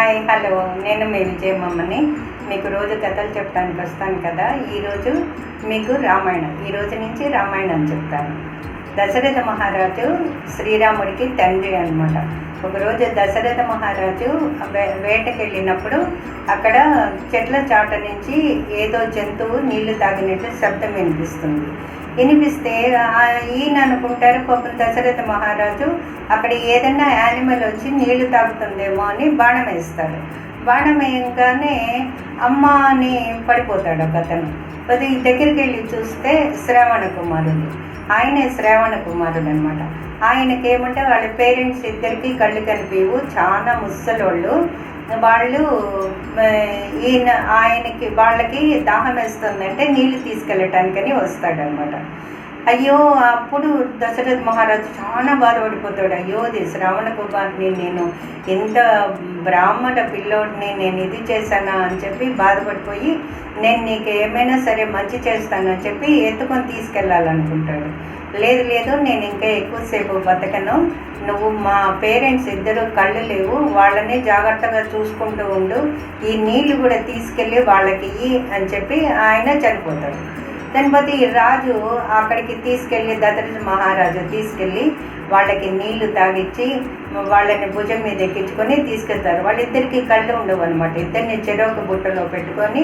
Hi hello, నేను మీ విజయమ్మని. మీకు రోజు కథలు చెప్పడానికి వస్తాను కదా. ఈరోజు మీకు రామాయణం, ఈరోజు నుంచి రామాయణం చెప్తాను. దశరథ మహారాజు శ్రీరాముడికి తండ్రి అనమాట. ఒకరోజు దశరథ మహారాజు వేటకి వెళ్ళినప్పుడు అక్కడ చెట్ల చాట నుంచి ఏదో జంతువు నీళ్లు తాగినట్టు శబ్దం వినిపిస్తే ఈయన అనుకుంటారు పాపం దశరథ మహారాజు అక్కడ ఏదైనా యానిమల్ వచ్చి నీళ్లు తాగుతుందేమో అని బాణం వేస్తారు. బాణం వేయగానే అమ్మ అని పడిపోతాడు ఒకతను. అది దగ్గరికి వెళ్ళి చూస్తే శ్రావణ కుమారుడు, ఆయనే శ్రావణ కుమారుడు అనమాట. ఆయనకేమంటే వాళ్ళ పేరెంట్స్ ఇద్దరికి కళ్ళు కనిపించవు, చాలా ముసలోళ్ళు. వాళ్ళు వాళ్ళకి దాహం వేస్తుందంటే నీళ్లు తీసుకెళ్ళటానికని వస్తాడనమాట. అయ్యో, అప్పుడు దశరథ మహారాజు చాలా బాధపడిపోతాడు. అయ్యో, ఇది శ్రావణ కుమారుని, నేను ఎంత బ్రాహ్మణ పిల్లోడిని నేను ఇది చేశానా అని చెప్పి బాధపడిపోయి, నేను నీకు ఏమైనా సరే మంచి చేస్తాను అని చెప్పి ఎత్తుకొని తీసుకెళ్ళాలనుకుంటాడు. లేదు లేదు, నేను ఇంకా ఎక్కువసేపు బతకను, నువ్వు మా పేరెంట్స్ ఇద్దరు కళ్ళు లేవు, వాళ్ళని జాగ్రత్తగా చూసుకుంటూ ఉండు, ఈ నీళ్లు కూడా తీసుకెళ్ళి వాళ్ళకి అని చెప్పి ఆయన చనిపోతాడు. చనిపోతే ఈ రాజు అక్కడికి తీసుకెళ్ళి, దశరథ మహారాజు తీసుకెళ్ళి వాళ్ళకి నీళ్లు తాగిచ్చి వాళ్ళని భుజం మీద ఎక్కించుకొని తీసుకెళ్తారు. వాళ్ళిద్దరికి కళ్ళు ఉండవు అనమాట. ఇద్దరిని చెరొక బుట్టలో పెట్టుకొని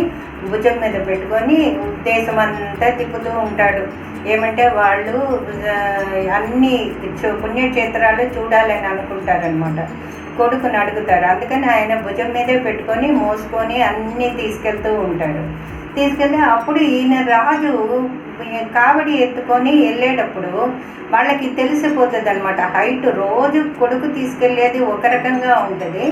భుజం మీద పెట్టుకొని దేశం అంతా తిప్పుతూ ఉంటాడు. ఏమంటే వాళ్ళు అన్ని పుణ్యక్షేత్రాలు చూడాలని అనుకుంటారనమాట. కొడుకుని అడుగుతారు, అందుకని ఆయన భుజం మీదే పెట్టుకొని మోసుకొని అన్నీ తీసుకెళ్తూ ఉంటాడు. తీసుకెళ్ళి అప్పుడు ఈయన రాజు కావడి ఎత్తుకొని వెళ్ళేటప్పుడు వాళ్ళకి తెలిసిపోతుంది అనమాట. హైట్ రోజు కొడుకు తీసుకెళ్ళేది ఒక రకంగా ఉంటుంది,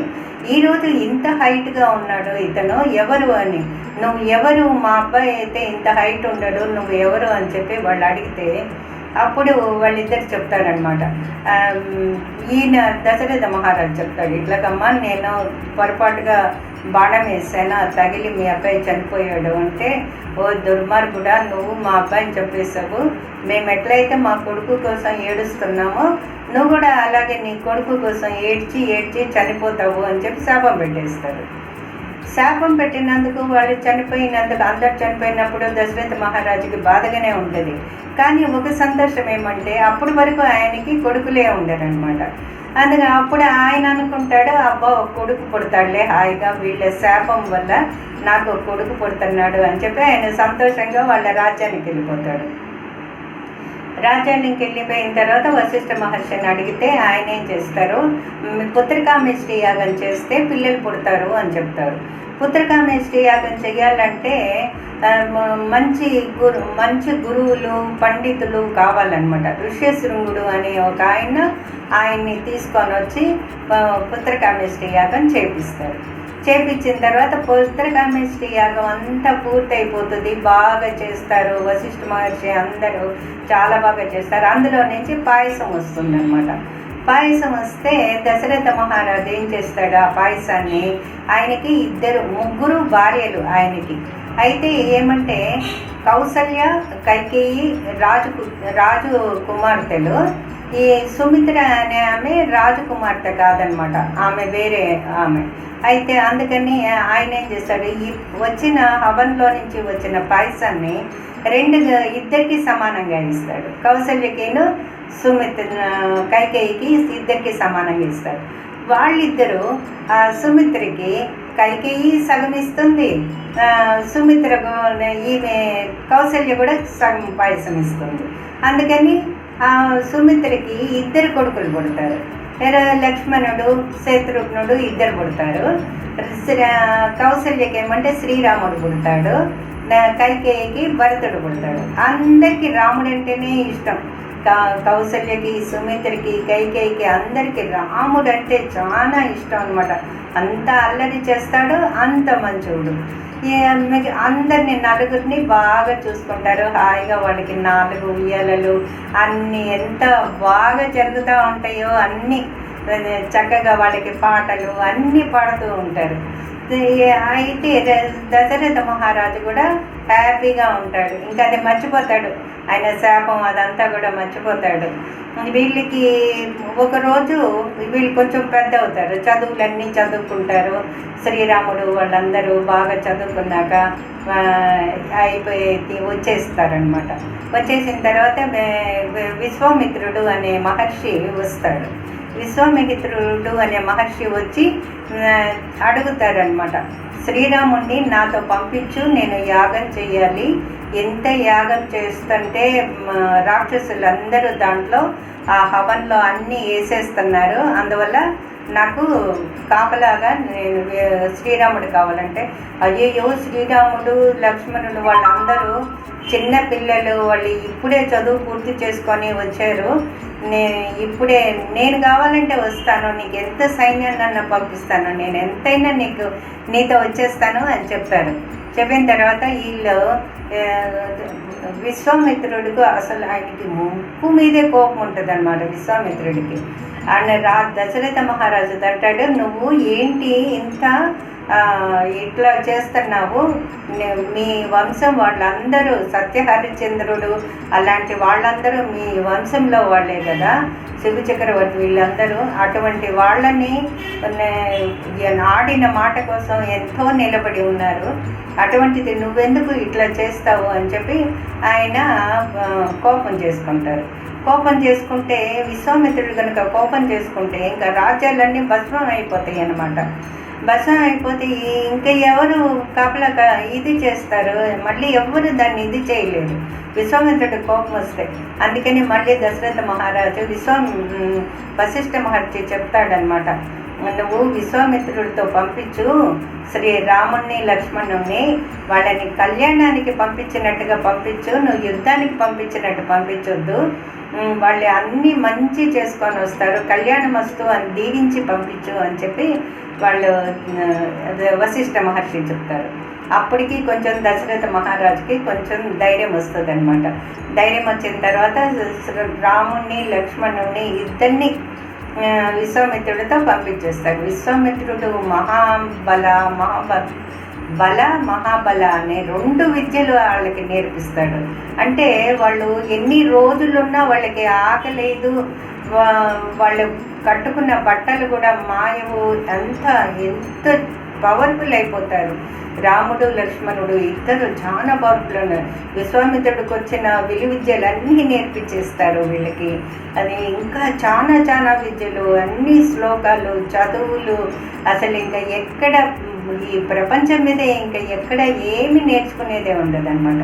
ఈరోజు ఇంత హైట్గా ఉన్నాడు ఇతను, ఎవరు అని. నువ్వు ఎవరు, మా అబ్బాయి అయితే ఇంత హైట్ ఉండడు, నువ్వు ఎవరు అని చెప్పి వాళ్ళు అడిగితే అప్పుడు వాళ్ళిద్దరు చెప్తారనమాట. ఈయన దశరథ మహారాజు చెప్తాడు, ఇట్లాగమ్మా నేను పొరపాటుగా బాణం వేసాను, తగిలి మీ అబ్బాయి చనిపోయాడు అంటే, ఓ దుర్మార్గుడా, నువ్వు మా అబ్బాయిని చెప్పేసావు, మేము ఎట్లయితే మా కొడుకు కోసం ఏడుస్తున్నామో నువ్వు కూడా అలాగే నీ కొడుకు కోసం ఏడ్చి ఏడ్చి చనిపోతావు అని చెప్పి శాపం పెట్టేస్తారు. శాపం పెట్టినందుకు వాళ్ళు చనిపోయినందుకు, అందరు చనిపోయినప్పుడు దశరథ మహారాజుకి బాధగానే ఉంటుంది. కానీ ఒక సంతోషం ఏమంటే అప్పటి వరకు ఆయనకి కొడుకులే ఉండరనమాట. అందుకే అప్పుడు ఆయన అనుకుంటాడు, అబ్బా ఒక కొడుకు పుడతాడులే హాయిగా, వీళ్ళ శాపం వల్ల నాకు ఒక కొడుకు పుడుతున్నాడు అని చెప్పి ఆయన సంతోషంగా వాళ్ళ రాజ్యానికి వెళ్ళిపోతాడు. రాజ్యానికి వెళ్ళిపోయిన తర్వాత వశిష్ఠ మహర్షిని అడిగితే ఆయన ఏం చేస్తారు, పుత్రికామేష్టి యాగం చేస్తే పిల్లలు పుడతారు అని చెప్తారు. పుత్రికామేష్టి యాగం చేయాలంటే మంచి గురువులు పండితులు కావాలన్నమాట. ఋష్యశృంగుడు అనే ఒక ఆయన్ని తీసుకొని వచ్చి పుత్రికామేష్టి యాగం చేపిస్తారు. చేపించిన తర్వాత పుత్రికామేష్టి యాగం అంతా పూర్తయిపోతుంది, బాగా చేస్తారు. వశిష్ఠ మహర్షి అందరూ చాలా బాగా చేస్తారు. అందులో నుంచి పాయసం వస్తుందన్నమాట. పాయసం వస్తే దశరథ మహారాజు ఏం చేస్తాడు, ఆ పాయసాన్ని ఆయనకి ముగ్గురు భార్యలు ఆయనకి. అయితే ఏమంటే కౌసల్య, కైకేయి రాజు కుమార్తెలు. ఈ సుమిత్ర అనే ఆమె రాజకుమార్తె కాదనమాట, ఆమె వేరే ఆమె. అయితే అందుకని ఆయన ఏం చేస్తాడు, ఈ వచ్చిన హవన్లో నుంచి వచ్చిన పాయసాన్ని ఇద్దరికి సమానంగా ఇస్తాడు. కౌసల్యకిను కైకేయికి ఇద్దరికి సమానంగా ఇస్తాడు. వాళ్ళిద్దరూ సుమిత్రకి కైకేయి సగం ఇస్తుంది, ఈమె కౌసల్య కూడా సగం పాయసం ఇస్తుంది. అందుకని సుమిత్రకి ఇద్దరు కొడుకులు పుడతారు. లక్ష్మణుడు, శత్రుఘ్నుడు ఇద్దరు పుడతారు. కౌసల్యకి ఏమంటే శ్రీరాముడు పుడతాడు, కైకేయికి భరతుడు పుడతాడు. అందరికీ రాముడు అంటేనే ఇష్టం. కౌసల్యకి, సుమిత్రకి, కైకేయికి అందరికీ రాముడు అంటే చాలా ఇష్టం అనమాట. అంత అల్లరి చేస్తాడు, అంత మంచోడు. అందరినీ నలుగురిని బాగా చూసుకుంటారు. హాయిగా వాళ్ళకి 4 ఉయ్యాలలు అన్నీ ఎంత బాగా జరుగుతూ ఉంటాయో, అన్నీ చక్కగా వాళ్ళకి పాటలు అన్నీ పాడుతూ ఉంటారు. అయితే దశరథ మహారాజు కూడా హ్యాపీగా ఉంటాడు. ఇంకా అది మర్చిపోతాడు, ఆయన శాపం అదంతా కూడా మర్చిపోతాడు. వీళ్ళకి ఒకరోజు వీళ్ళు కొంచెం పెద్ద అవుతారు, చదువులన్నీ చదువుకుంటారు. శ్రీరాముడు వాళ్ళందరూ బాగా చదువుకున్నాక అయిపోయి వచ్చేస్తారనమాట. వచ్చేసిన తర్వాత విశ్వామిత్రుడు అనే మహర్షి వస్తాడు. విశ్వామిత్రుడు అనే మహర్షి వచ్చి అడుగుతారనమాట, శ్రీరాముడిని నాతో పంపించు, నేను యాగం చెయ్యాలి. ఎంత యాగం చేస్తుంటే రాక్షసులందరూ దాంట్లో ఆ హవన్లో అన్నీ వేసేస్తున్నారు, అందువల్ల నాకు కాపలాగా నేను శ్రీరాముడు కావాలంటే, అయ్యయ్యో శ్రీరాముడు లక్ష్మణుడు వాళ్ళందరూ చిన్న పిల్లలు, వాళ్ళు ఇప్పుడే చదువు పూర్తి చేసుకొని వచ్చారు, ఇప్పుడే నేను కావాలంటే వస్తాను, నీకు ఎంత సైన్యాన్ని పంపిస్తాను, నేను ఎంతైనా నీతో వచ్చేస్తాను అని చెప్పారు. చెప్పిన తర్వాత వీళ్ళు విశ్వామిత్రుడికి అసలు ఆయనకి ముక్కు మీదే కోపం ఉంటుంది అనమాట. విశ్వామిత్రుడికి ఆయన దశరథ మహారాజు అంటాడు, నువ్వు ఏంటి ఇంత ఇట్లా చేస్తున్నావు, మీ వంశం వాళ్ళందరూ సత్యహరిశ్చంద్రుడు అలాంటి వాళ్ళందరూ మీ వంశంలో వాళ్ళే కదా, శివ చక్రవర్తి వీళ్ళందరూ, అటువంటి వాళ్ళని ఆడిన మాట కోసం ఎంతో నిలబడి ఉన్నారు, అటువంటిది నువ్వెందుకు ఇట్లా చేస్తావు అని చెప్పి ఆయన కోపం చేసుకుంటారు. కోపం చేసుకుంటే విశ్వామిత్రుడు కనుక కోపం చేసుకుంటే ఇంకా రాజ్యాలన్నీ భస్మం అయిపోతాయి అన్నమాట. భస్మం అయిపోతే ఇంకా ఎవరు కాపలా ఇది చేస్తారు, మళ్ళీ ఎవరు దాన్ని ఇది చేయలేరు, విశ్వామిత్రుడు కోపం వస్తాయి. అందుకని మళ్ళీ దశరథ మహారాజు వశిష్ఠ మహర్షి చెప్తాడనమాట, నువ్వు విశ్వామిత్రుడితో పంపించు శ్రీరాముణ్ణి లక్ష్మణుణ్ణి, వాళ్ళని కళ్యాణానికి పంపించినట్టుగా పంపించు, నువ్వు యుద్ధానికి పంపించినట్టు పంపించొద్దు, వాళ్ళు అన్నీ మంచి చేసుకొని వస్తారు, కళ్యాణం వస్తూ అని దీవించి పంపించు అని చెప్పి వాళ్ళు వశిష్ఠ మహర్షి చెప్తారు. అప్పటికి కొంచెం దశరథ మహారాజుకి కొంచెం ధైర్యం వస్తుంది అనమాట. ధైర్యం వచ్చిన తర్వాత రాముణ్ణి లక్ష్మణుణ్ణి ఇద్దరిని విశ్వామిత్రుడితో పంపించేస్తాడు. విశ్వామిత్రుడు మహాబల అనే 2 విద్యలు వాళ్ళకి నేర్పిస్తాడు. అంటే వాళ్ళు ఎన్ని రోజులున్నా వాళ్ళకి ఆకలేదు, వాళ్ళు కట్టుకున్న బట్టలు కూడా మాయవు, ఎంత పవర్ఫుల్ అయిపోతారు. రాముడు లక్ష్మణుడు ఇద్దరు చాలా పవర్ఫుల్ ఉన్నారు. విశ్వామిత్రుడికి వచ్చిన విలువిద్యలన్నీ నేర్పించేస్తారు వీళ్ళకి. అది ఇంకా చాలా విద్యలు, అన్ని శ్లోకాలు, చదువులు, అసలు ఇంకా ఎక్కడ ఈ ప్రపంచం మీద ఇంకా ఎక్కడ ఏమి నేర్చుకునేదే ఉండదన్నమాట.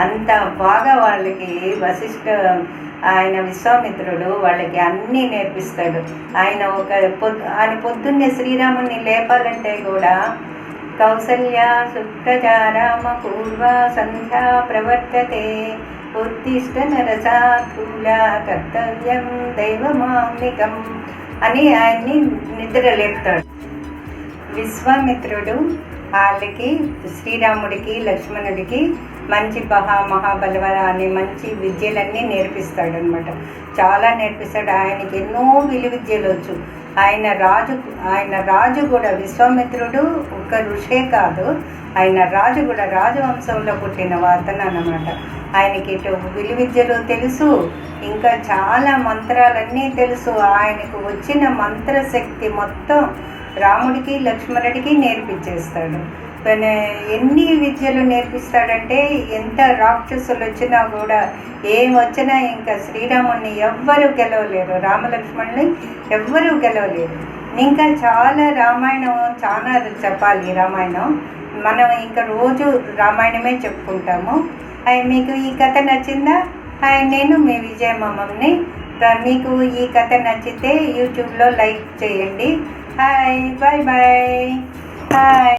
అంత బాగా వాళ్ళకి ఆయన విశ్వామిత్రుడు వాళ్ళకి అన్నీ నేర్పిస్తాడు. ఆయన ఆయన పొద్దున్నే శ్రీరాముని లేపాలంటే కూడా కౌసల్య సుప్రజా రామ పూర్వ సంధ్యా ప్రవర్తతే ఉత్తిష్ట నరసాధూల కర్తవ్యం దైవమాన్నికం అని ఆయన్ని నిద్ర లేపుతాడు. విశ్వామిత్రుడు వాళ్ళకి శ్రీరాముడికి లక్ష్మణుడికి మంచి మహాబలవర అనే మంచి విద్యలన్నీ నేర్పిస్తాడు అనమాట. చాలా నేర్పిస్తాడు. ఆయనకి ఎన్నో విలువిద్యలు వచ్చు. ఆయన రాజు కూడా విశ్వామిత్రుడు ఒక ఋషే కాదు, ఆయన రాజు కూడా రాజవంశంలో పుట్టిన అతను అన్నమాట. ఆయనకి ఇటు విలువిద్యలు తెలుసు, ఇంకా చాలా మంత్రాలన్నీ తెలుసు. ఆయనకు వచ్చిన మంత్రశక్తి మొత్తం రాముడికి లక్ష్మణుడికి నేర్పించేస్తాడు. ఎన్ని విద్యలు నేర్పిస్తాడంటే ఎంత రాక్షసులు వచ్చినా కూడా ఏం వచ్చినా ఇంకా శ్రీరాముడిని ఎవ్వరూ గెలవలేరు, రామలక్ష్మణుని ఎవ్వరూ గెలవలేరు. ఇంకా చాలా రామాయణం చాలా చెప్పాలి. రామాయణం మనం ఇంకా రోజు రామాయణమే చెప్పుకుంటాము. మీకు ఈ కథ నచ్చిందా? నేను మీ విజయమ్మని. మీకు ఈ కథ నచ్చితే యూట్యూబ్లో లైక్ చేయండి. Hi, bye bye, hi.